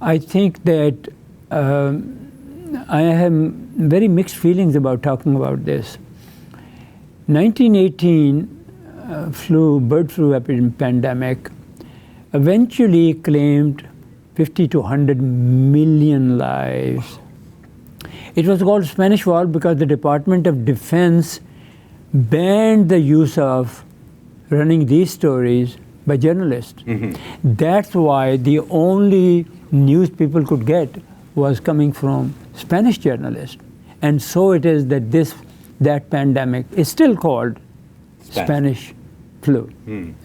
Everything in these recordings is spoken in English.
I think that I have very mixed feelings about talking about this. 1918 bird flu pandemic eventually claimed 50 to 100 million lives. It was called Spanish War because the Department of Defense banned the use of running these stories by journalists. That's why the only news people could get was coming from Spanish journalists. And so it is that that pandemic is still called Spanish flu.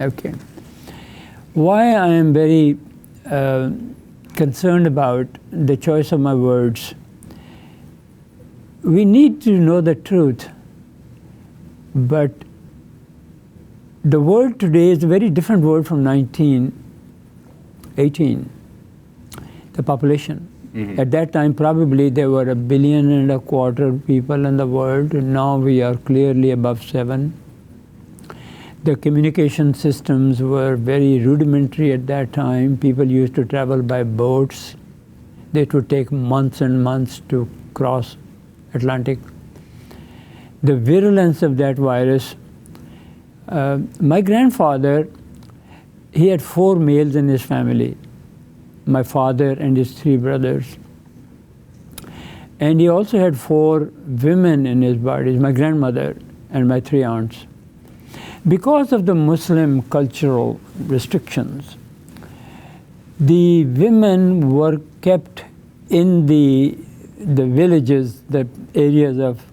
Okay. Why I am very concerned about the choice of my words, we need to know the truth, but the world today is a very different world from 1918. The population. At that time, probably there were 1.25 billion people in the world. Now we are clearly above 7. The communication systems were very rudimentary at that time. People used to travel by boats. It would take months and months to cross Atlantic. The virulence of that virus. My grandfather, he had 4 males in his family. My father and his 3 brothers. And he also had 4 women in his bodies, my grandmother and my 3 aunts. Because of the Muslim cultural restrictions, the women were kept in the villages, the areas of,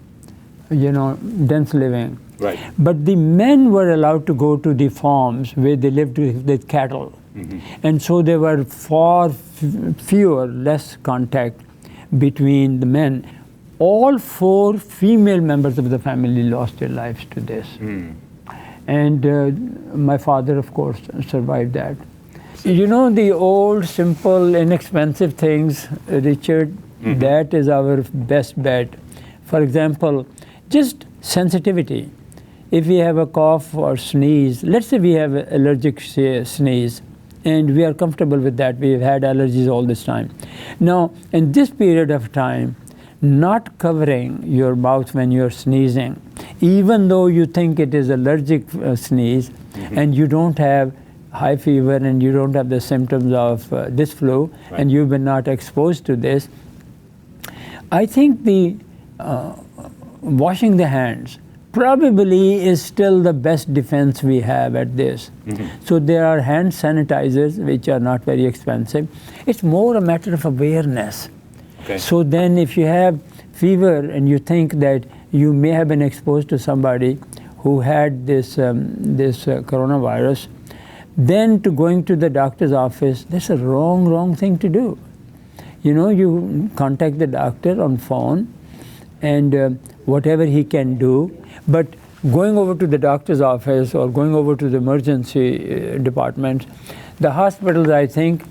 dense living. Right. But the men were allowed to go to the farms where they lived with cattle. And so there were far less contact between the men. All 4 female members of the family lost their lives to this. And my father, of course, survived that. The old, simple, inexpensive things, Richard, that is our best bet. For example, just sensitivity. If we have a cough or sneeze, let's say we have an allergic sneeze, and we are comfortable with that. We've had allergies all this time. Now, in this period of time, not covering your mouth when you're sneezing, even though you think it is allergic sneeze, and you don't have high fever and you don't have the symptoms of this flu, and you've been not exposed to this, I think the washing the hands probably is still the best defense we have at this. So there are hand sanitizers which are not very expensive. It's more a matter of awareness. Okay. So then if you have fever and you think that you may have been exposed to somebody who had this coronavirus, then to going to the doctor's office, that's a wrong thing to do. You contact the doctor on phone and whatever he can do, but going over to the doctor's office or going over to the emergency department, the hospitals, I think,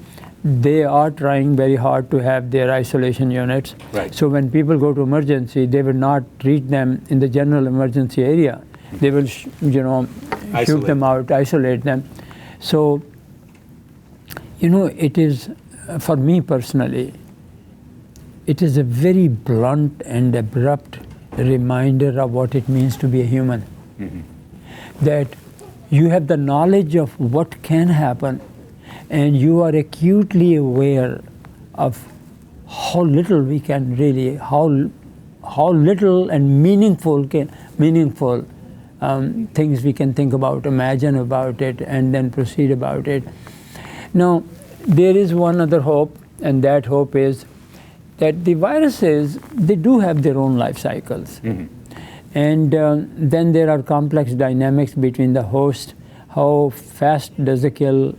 they are trying very hard to have their isolation units. Right. So when people go to emergency, they will not treat them in the general emergency area. They will, shoot them out, isolate them. So, it is, for me personally, it is a very blunt and abrupt reminder of what it means to be a human. That you have the knowledge of what can happen, and you are acutely aware of how little we can really, how little and meaningful things we can think about, imagine about it, and then proceed about it. Now, there is one other hope, and that hope is that the viruses, they do have their own life cycles. And then there are complex dynamics between the host. How fast does it kill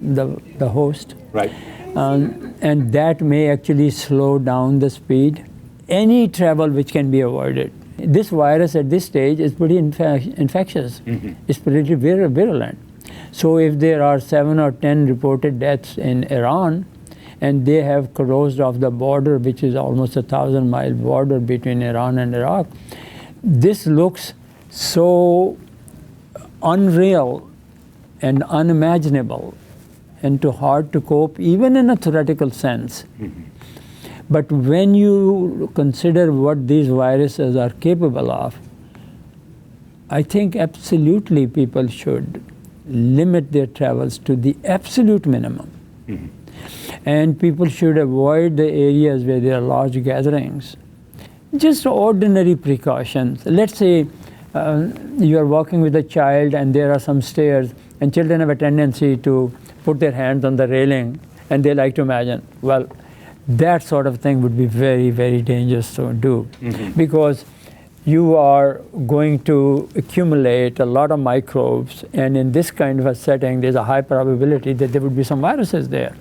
the host? Right. And that may actually slow down the speed. Any travel which can be avoided. This virus at this stage is pretty infectious. It's pretty virulent. So if there are 7 or 10 reported deaths in Iran, and they have closed off the border, which is almost 1,000-mile border between Iran and Iraq, this looks so unreal and unimaginable and too hard to cope, even in a theoretical sense. But when you consider what these viruses are capable of, I think absolutely people should limit their travels to the absolute minimum. And people should avoid the areas where there are large gatherings. Just ordinary precautions. Let's say you are walking with a child and there are some stairs, and children have a tendency to put their hands on the railing, and they like to imagine, well, that sort of thing would be very, very dangerous to do, because you are going to accumulate a lot of microbes, and in this kind of a setting, there's a high probability that there would be some viruses there.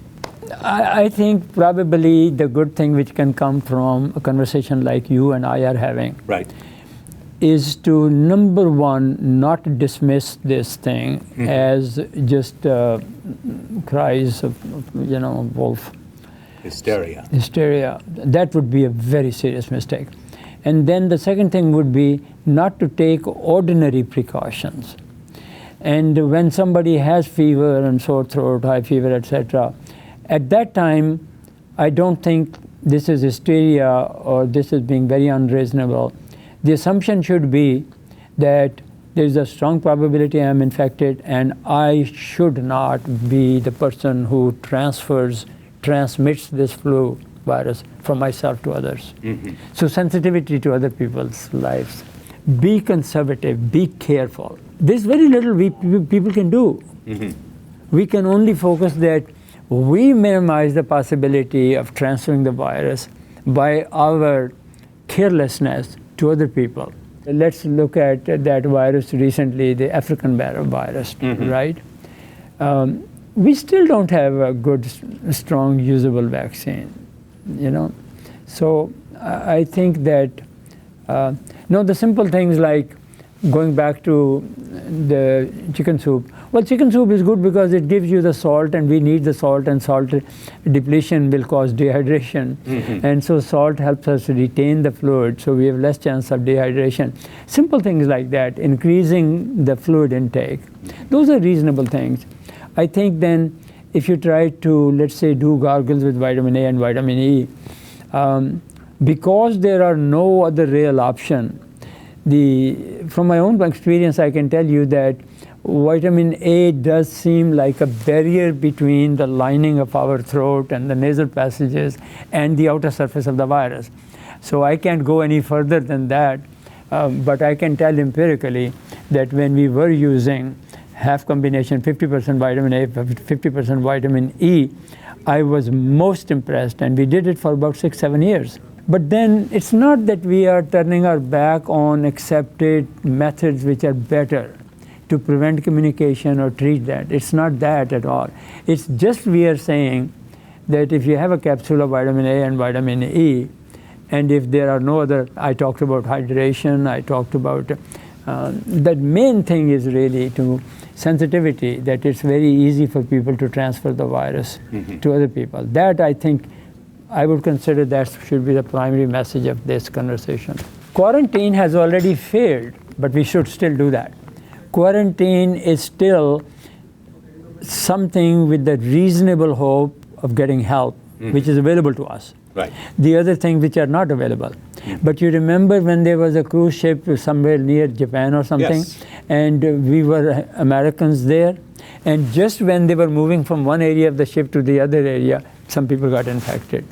I think probably the good thing which can come from a conversation like you and I are having is to, number one, not dismiss this thing as just cries of, wolf. Hysteria. That would be a very serious mistake. And then the second thing would be not to take ordinary precautions. And when somebody has fever and sore throat, high fever, etc., at that time, I don't think this is hysteria or this is being very unreasonable. The assumption should be that there is a strong probability I am infected, and I should not be the person who transmits this flu virus from myself to others. So sensitivity to other people's lives. Be conservative, be careful. There's very little people can do. We can only focus that we minimize the possibility of transferring the virus by our carelessness to other people. Let's look at that virus recently, the African virus, right? We still don't have a good, strong, usable vaccine, So I think that, the simple things like going back to the chicken soup. Well, chicken soup is good because it gives you the salt, and we need the salt, and salt depletion will cause dehydration. And so salt helps us retain the fluid, so we have less chance of dehydration. Simple things like that, increasing the fluid intake. Those are reasonable things. I think then if you try to, let's say, do gargles with vitamin A and vitamin E, because there are no other real option, from my own experience, I can tell you that vitamin A does seem like a barrier between the lining of our throat and the nasal passages and the outer surface of the virus. So I can't go any further than that, but I can tell empirically that when we were using half combination, 50% vitamin A, 50% vitamin E, I was most impressed, and we did it for about 6-7 years. But then it's not that we are turning our back on accepted methods which are better to prevent communication or treat that. It's not that at all. It's just we are saying that if you have a capsule of vitamin A and vitamin E, and if there are no other, I talked about hydration, I talked about, the main thing is really to sensitivity, that it's very easy for people to transfer the virus to other people. That, I think, I would consider that should be the primary message of this conversation. Quarantine has already failed, but we should still do that. Quarantine is still something with the reasonable hope of getting help, which is available to us. The other things which are not available. But you remember when there was a cruise ship somewhere near Japan or something, and we were Americans there, and just when they were moving from one area of the ship to the other area, some people got infected.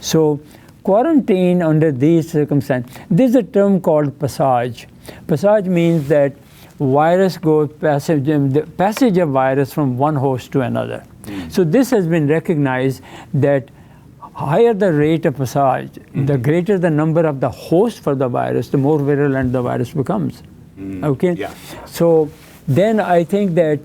So quarantine under these circumstances, there's a term called passage. Passage means that virus goes the passage of virus from one host to another. So this has been recognized that higher the rate of passage, the greater the number of the hosts for the virus, the more virulent the virus becomes. Okay? So then I think that,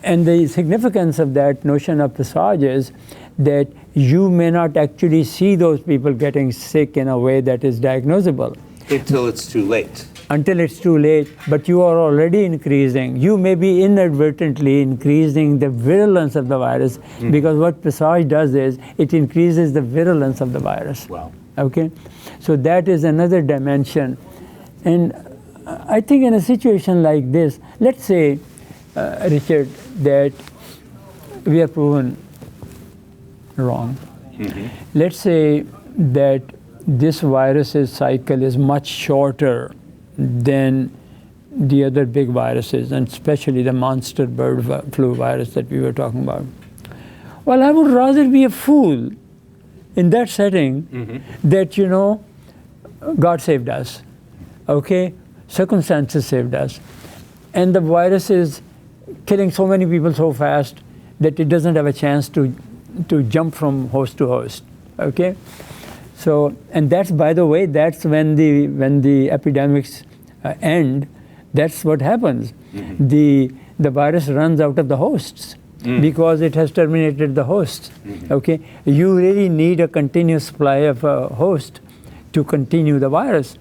and the significance of that notion of passage is that you may not actually see those people getting sick in a way that is diagnosable. Until it's too late. Until it's too late, but you are already increasing. You may be inadvertently increasing the virulence of the virus, because what passage does is it increases the virulence of the virus. Wow. Okay? So that is another dimension. And I think in a situation like this, let's say, Richard, that we are proven wrong. Let's say that this virus's cycle is much shorter than the other big viruses, and especially the monster bird flu virus that we were talking about. Well, I would rather be a fool in that setting that, God saved us, okay? Circumstances saved us. And the virus is killing so many people so fast that it doesn't have a chance to jump from host to host, okay? So, and that's, by the way, that's when the epidemics end. That's what happens. The virus runs out of the hosts because it has terminated the hosts. Okay, you really need a continuous supply of a host to continue the virus,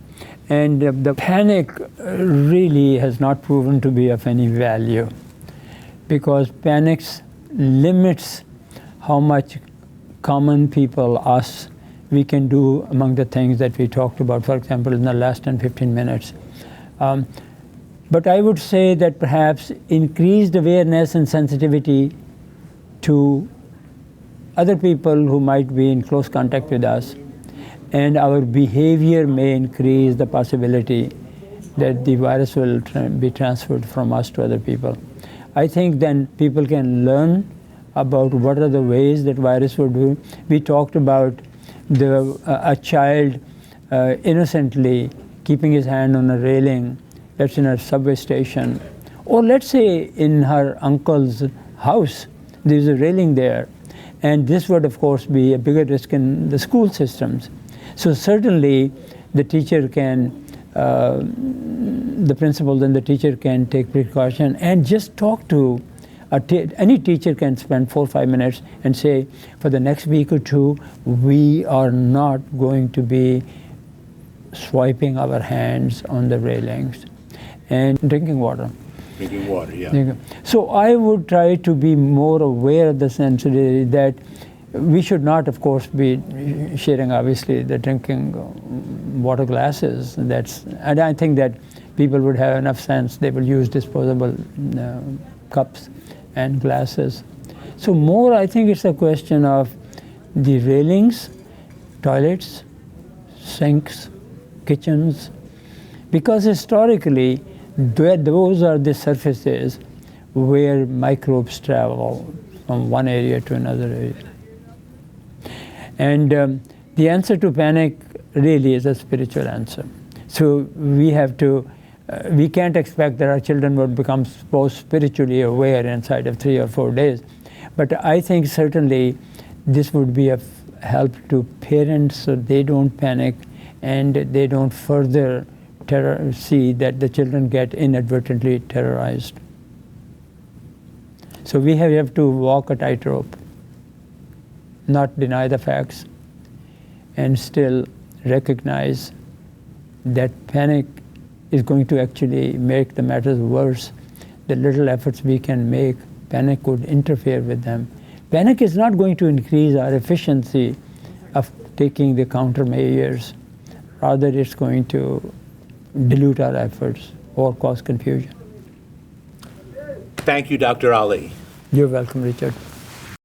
and the panic really has not proven to be of any value, because panic limits how much common people, us, we can do among the things that we talked about, for example, in the last 10-15 minutes. But I would say that perhaps increased awareness and sensitivity to other people who might be in close contact with us, and our behavior may increase the possibility that the virus will be transferred from us to other people. I think then people can learn about what are the ways that virus would do. We talked about a child innocently keeping his hand on a railing, that's in a subway station, or let's say in her uncle's house, there's a railing there. And this would, of course, be a bigger risk in the school systems. So certainly the teacher can, the principal and the teacher can take precaution and just talk to, any teacher can spend 4 or 5 minutes and say, for the next week or two, we are not going to be swiping our hands on the railings. And drinking water. Drinking water, yeah. So I would try to be more aware of the sensitivity that we should not, of course, be sharing, obviously, the drinking water glasses. And I think that people would have enough sense, they will use disposable cups and glasses. So more, I think it's a question of the railings, toilets, sinks, kitchens, because historically, those are the surfaces where microbes travel from one area to another area. And the answer to panic really is a spiritual answer. So we have to, we can't expect that our children would become both spiritually aware inside of 3 or 4 days. But I think certainly this would be of help to parents so they don't panic and they don't further see that the children get inadvertently terrorized. So we have to walk a tightrope, not deny the facts, and still recognize that panic is going to actually make the matters worse. The little efforts we can make, panic would interfere with them. Panic is not going to increase our efficiency of taking the countermeasures. Rather, it's going to dilute our efforts or cause confusion. Thank you, Dr. Ali. You're welcome, Richard.